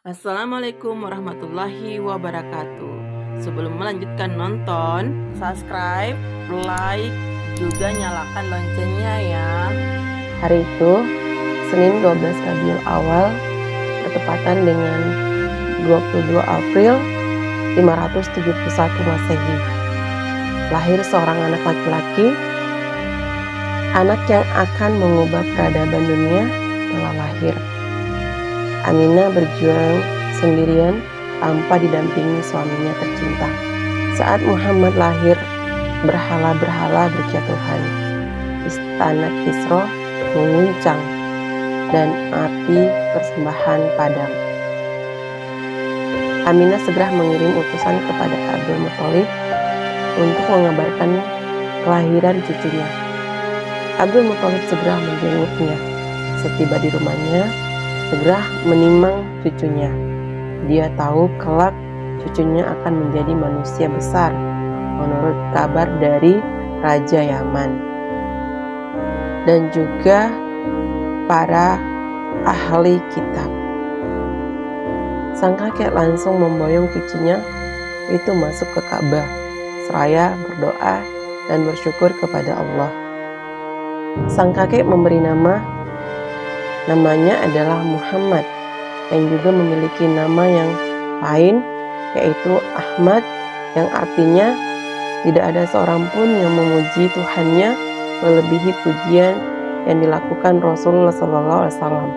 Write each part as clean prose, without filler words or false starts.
Assalamualaikum warahmatullahi wabarakatuh. Sebelum melanjutkan nonton, subscribe, like, juga nyalakan loncengnya ya. Hari itu, Senin 12 Rabiul Awal, bertepatan dengan 22 April 571 Masehi. Lahir seorang anak laki-laki, anak yang akan mengubah peradaban dunia telah lahir. Aminah berjuang sendirian tanpa didampingi suaminya tercinta. Saat Muhammad lahir, berhala-berhala berjatuhan. Istana Kisra menguncang dan api persembahan padam. Aminah segera mengirim utusan kepada Abdul Muthalib untuk mengabarkan kelahiran cucunya. Abdul Muthalib segera menjenguknya. Setiba di rumahnya, segera menimang cucunya. Dia tahu kelak cucunya akan menjadi manusia besar, menurut kabar dari Raja Yaman dan juga para ahli kitab. Sang kakek langsung memboyong cucunya itu masuk ke Ka'bah, seraya berdoa dan bersyukur kepada Allah. Sang kakek memberi namanya adalah Muhammad, yang juga memiliki nama yang lain, yaitu Ahmad, yang artinya tidak ada seorang pun yang memuji Tuhannya melebihi pujian yang dilakukan Rasulullah SAW.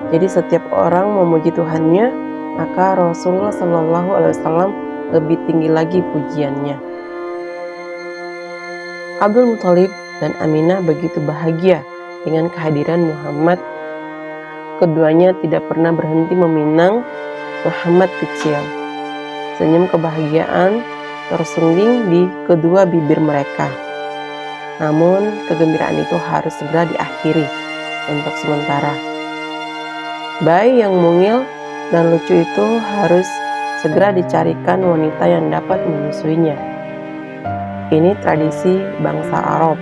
Jadi setiap orang memuji Tuhannya, maka Rasulullah SAW lebih tinggi lagi pujiannya. Abdul Muthalib dan Aminah begitu bahagia dengan kehadiran Muhammad. Keduanya tidak pernah berhenti meminang Muhammad kecil. Senyum kebahagiaan tersungging di kedua bibir mereka. Namun, kegembiraan itu harus segera diakhiri untuk sementara. Bayi yang mungil dan lucu itu harus segera dicarikan wanita yang dapat menyusuinya. Ini tradisi bangsa Arab.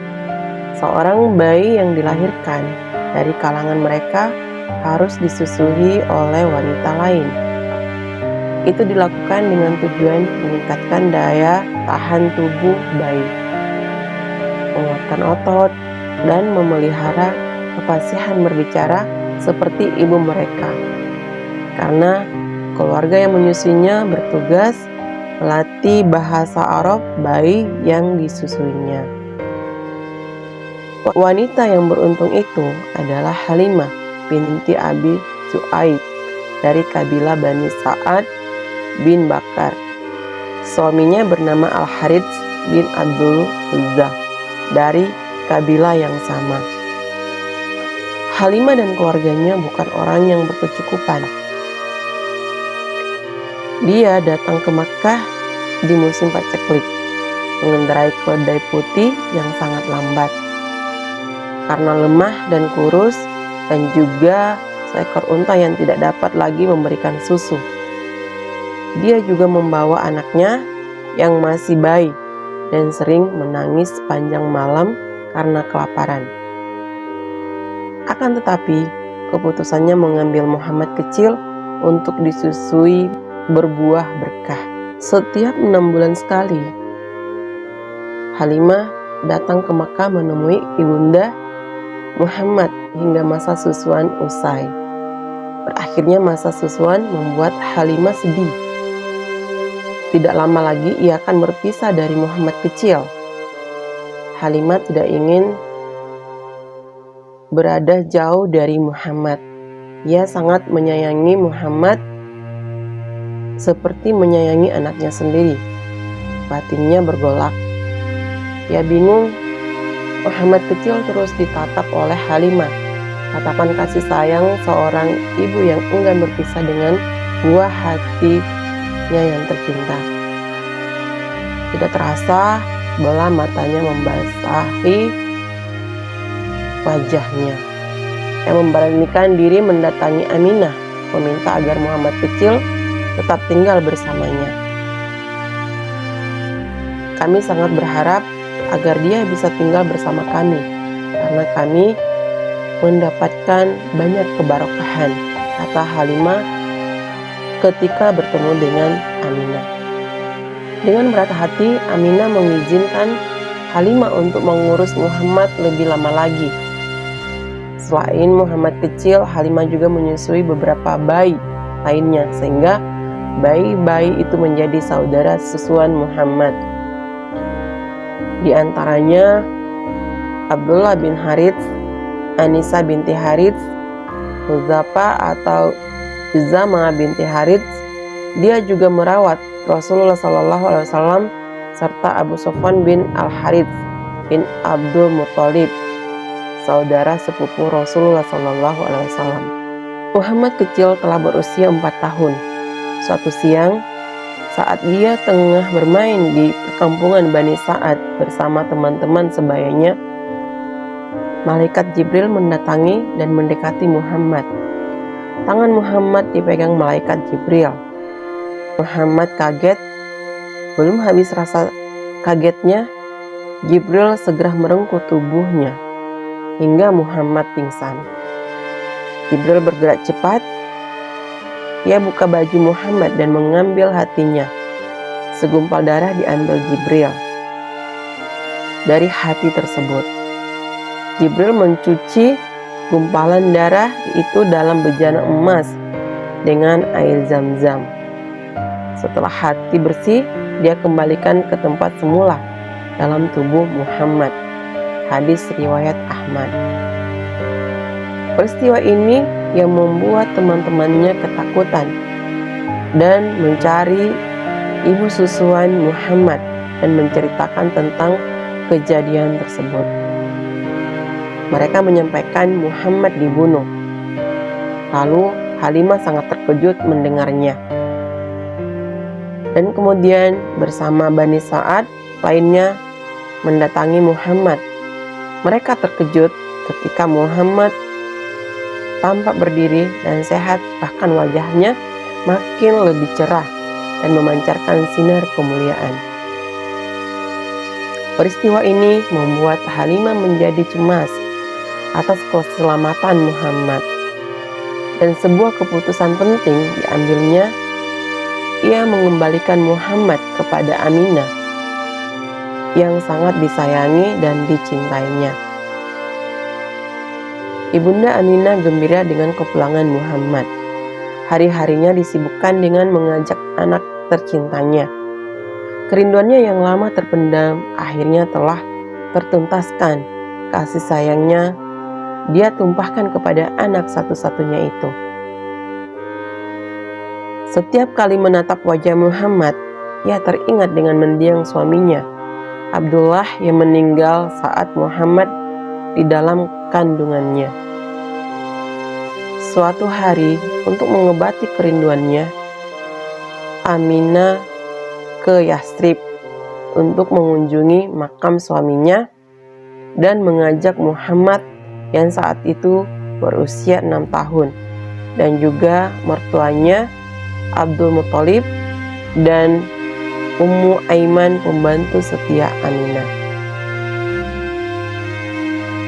Seorang bayi yang dilahirkan dari kalangan mereka harus disusui oleh wanita lain. Itu dilakukan dengan tujuan meningkatkan daya tahan tubuh bayi, menguatkan otot, dan memelihara kefasihan berbicara seperti ibu mereka. Karena keluarga yang menyusuinya bertugas melatih bahasa Arab bayi yang disusuinya. Wanita yang beruntung itu adalah Halimah binti Abi Su'aib dari kabilah Bani Sa'ad bin Bakar. Suaminya bernama Al-Harits bin Abdul Uzza dari kabilah yang sama. Halimah dan keluarganya bukan orang yang berkecukupan. Dia datang ke Makkah di musim paceklik, mengendarai keledai putih yang sangat lambat. Karena lemah dan kurus, dan juga seekor unta yang tidak dapat lagi memberikan susu. Dia juga membawa anaknya yang masih bayi dan sering menangis sepanjang malam karena kelaparan. Akan tetapi, keputusannya mengambil Muhammad kecil untuk disusui berbuah berkah. Setiap 6 bulan sekali, Halimah datang ke Makkah menemui ibunda Muhammad hingga masa susuan usai. Berakhirnya masa susuan membuat Halimah sedih. Tidak lama lagi ia akan berpisah dari Muhammad kecil. Halimah tidak ingin berada jauh dari Muhammad. Ia sangat menyayangi Muhammad seperti menyayangi anaknya sendiri. Batinnya bergolak. Ia bingung. Muhammad kecil terus ditatap oleh Halimah. Tatapan kasih sayang seorang ibu yang enggan berpisah dengan buah hatinya yang tercinta. Tidak terasa, bola matanya membasahi wajahnya. Yang memberanikan diri mendatangi Aminah, meminta agar Muhammad kecil tetap tinggal bersamanya. Kami sangat berharap agar dia bisa tinggal bersama kami, karena kami mendapatkan banyak keberkahan, kata Halimah ketika bertemu dengan Aminah. Dengan berat hati, Aminah mengizinkan Halimah untuk mengurus Muhammad lebih lama lagi. Selain Muhammad kecil, Halimah juga menyusui beberapa bayi lainnya, sehingga bayi-bayi itu menjadi saudara susuan Muhammad. Di antaranya Abdullah bin Harits, Anisa binti Harits, Huzafa atau Zama binti Harits. Dia juga merawat Rasulullah SAW serta Abu Sufyan bin Al-Harits bin Abdul Muthalib, saudara sepupu Rasulullah SAW. Muhammad kecil telah berusia 4 tahun. Suatu siang, saat dia tengah bermain di perkampungan Bani Sa'ad bersama teman-teman sebayanya, malaikat Jibril mendatangi dan mendekati Muhammad. Tangan Muhammad dipegang malaikat Jibril. Muhammad kaget. Belum habis rasa kagetnya, Jibril segera merengkuh tubuhnya hingga Muhammad pingsan. Jibril bergerak cepat. Ia buka baju Muhammad dan mengambil hatinya. Segumpal darah diambil Jibril dari hati tersebut. Jibril mencuci gumpalan darah itu dalam bejana emas dengan air Zam-Zam. Setelah hati bersih, dia kembalikan ke tempat semula dalam tubuh Muhammad. Hadis riwayat Ahmad. Peristiwa ini yang membuat teman-temannya ketakutan dan mencari ibu susuan Muhammad dan menceritakan tentang kejadian tersebut. Mereka menyampaikan Muhammad dibunuh. Lalu Halimah sangat terkejut mendengarnya. Dan kemudian bersama Bani Sa'ad lainnya mendatangi Muhammad. Mereka terkejut ketika Muhammad tampak berdiri dan sehat, bahkan wajahnya makin lebih cerah dan memancarkan sinar kemuliaan. Peristiwa ini membuat Halimah menjadi cemas atas keselamatan Muhammad, dan sebuah keputusan penting diambilnya. Ia mengembalikan Muhammad kepada Aminah yang sangat disayangi dan dicintainya. Ibunda Aminah gembira dengan kepulangan Muhammad. Hari-harinya disibukkan dengan mengajak anak tercintanya. Kerinduannya yang lama terpendam akhirnya telah tertuntaskan. Kasih sayangnya dia tumpahkan kepada anak satu-satunya itu. Setiap kali menatap wajah Muhammad, ia teringat dengan mendiang suaminya, Abdullah, yang meninggal saat Muhammad di dalam kandungannya. Suatu hari, untuk mengobati kerinduannya, Aminah ke Yathrib untuk mengunjungi makam suaminya dan mengajak Muhammad yang saat itu berusia 6 tahun dan juga mertuanya Abdul Muthalib dan Ummu Aiman, pembantu setia Aminah.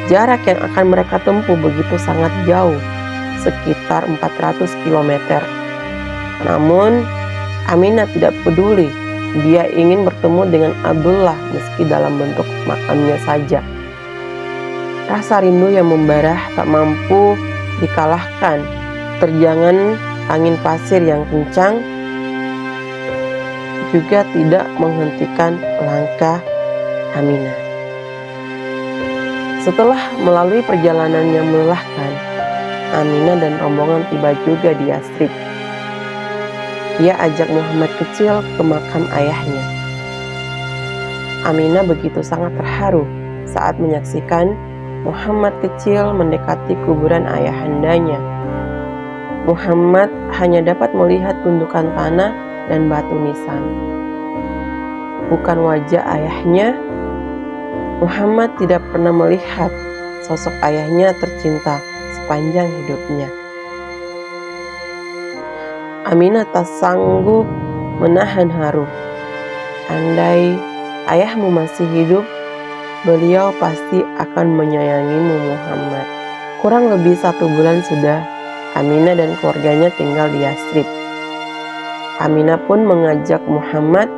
Jarak yang akan mereka tempuh begitu sangat jauh, sekitar 400 km. Namun Aminah tidak peduli. Dia ingin bertemu dengan Abdullah meski dalam bentuk makamnya saja. Rasa rindu yang membara tak mampu dikalahkan. Terjangan angin pasir yang kencang juga tidak menghentikan langkah Aminah. Setelah melalui perjalanan yang melelahkan, Aminah dan rombongan tiba juga di Yathrib. Ia ajak Muhammad kecil ke makam ayahnya. Aminah begitu sangat terharu saat menyaksikan Muhammad kecil mendekati kuburan ayahandanya. Muhammad hanya dapat melihat gundukan tanah dan batu nisan, bukan wajah ayahnya. Muhammad tidak pernah melihat sosok ayahnya tercinta sepanjang hidupnya. Aminah tak sanggup menahan haru. Andai ayahmu masih hidup, beliau pasti akan menyayangimu, Muhammad. Kurang lebih 1 bulan sudah Aminah dan keluarganya tinggal di Yathrib. Aminah pun mengajak Muhammad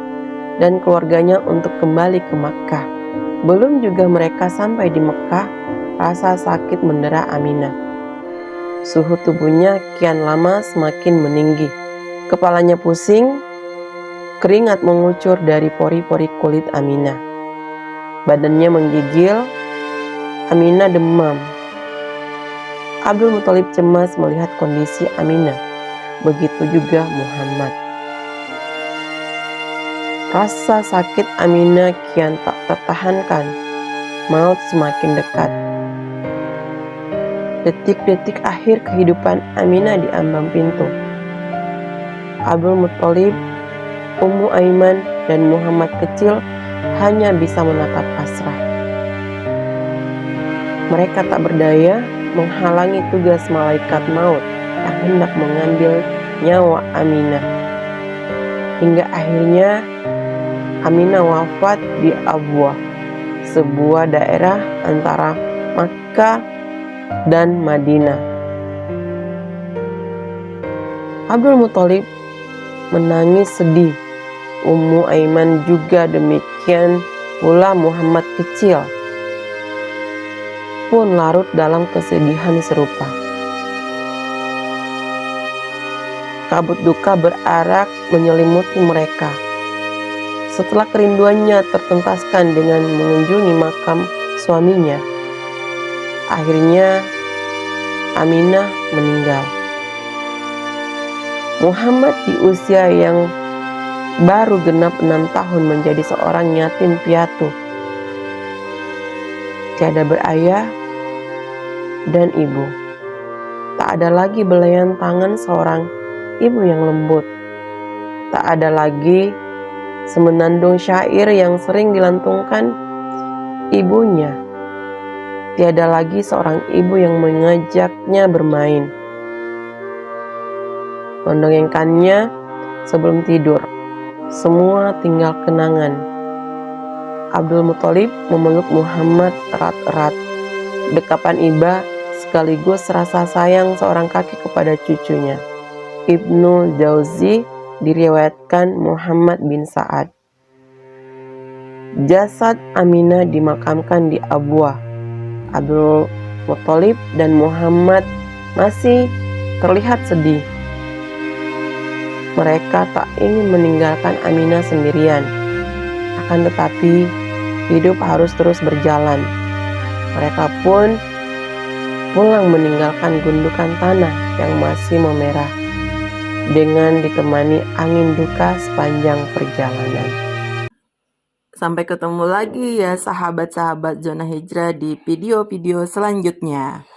dan keluarganya untuk kembali ke Makkah. Belum juga mereka sampai di Mekah, rasa sakit mendera Aminah. Suhu tubuhnya kian lama semakin meninggi. Kepalanya pusing, keringat mengucur dari pori-pori kulit Aminah. Badannya menggigil, Aminah demam. Abdul Muthalib cemas melihat kondisi Aminah. Begitu juga Muhammad. Rasa sakit Aminah kian tak tertahankan. Maut semakin dekat. Detik-detik akhir kehidupan Aminah di ambang pintu. Abdul Muthalib, Ummu Aiman, dan Muhammad kecil hanya bisa menatap pasrah. Mereka tak berdaya menghalangi tugas malaikat maut yang hendak mengambil nyawa Aminah. Hingga akhirnya Aminah wafat di Abwah, sebuah daerah antara Makkah dan Madinah. Abdul Muthalib menangis sedih. Ummu Aiman juga demikian pula Muhammad kecil pun larut dalam kesedihan serupa. Kabut duka berarak menyelimuti mereka. Setelah kerinduannya tertuntaskan dengan mengunjungi makam suaminya, akhirnya Aminah meninggal. Muhammad di usia yang baru genap 6 tahun menjadi seorang yatim piatu. Tiada berayah dan ibu. Tak ada lagi belayan tangan seorang ibu yang lembut. Tak ada lagi semenandung syair yang sering dilantungkan ibunya. Tiada lagi seorang ibu yang mengajaknya bermain, mendongengkannya sebelum tidur. Semua tinggal kenangan. Abdul Muthalib memeluk Muhammad erat-erat. Dekapan iba sekaligus rasa sayang seorang kakek kepada cucunya. Ibnu Jauzi diriwayatkan Muhammad bin Sa'ad. Jasad Aminah dimakamkan di Abwah. Abdul Muthalib dan Muhammad masih terlihat sedih. Mereka tak ingin meninggalkan Aminah sendirian. Akan tetapi, hidup harus terus berjalan. Mereka pun pulang meninggalkan gundukan tanah yang masih memerah, dengan ditemani angin duka sepanjang perjalanan. Sampai ketemu lagi ya sahabat-sahabat Zona Hijrah di video-video selanjutnya.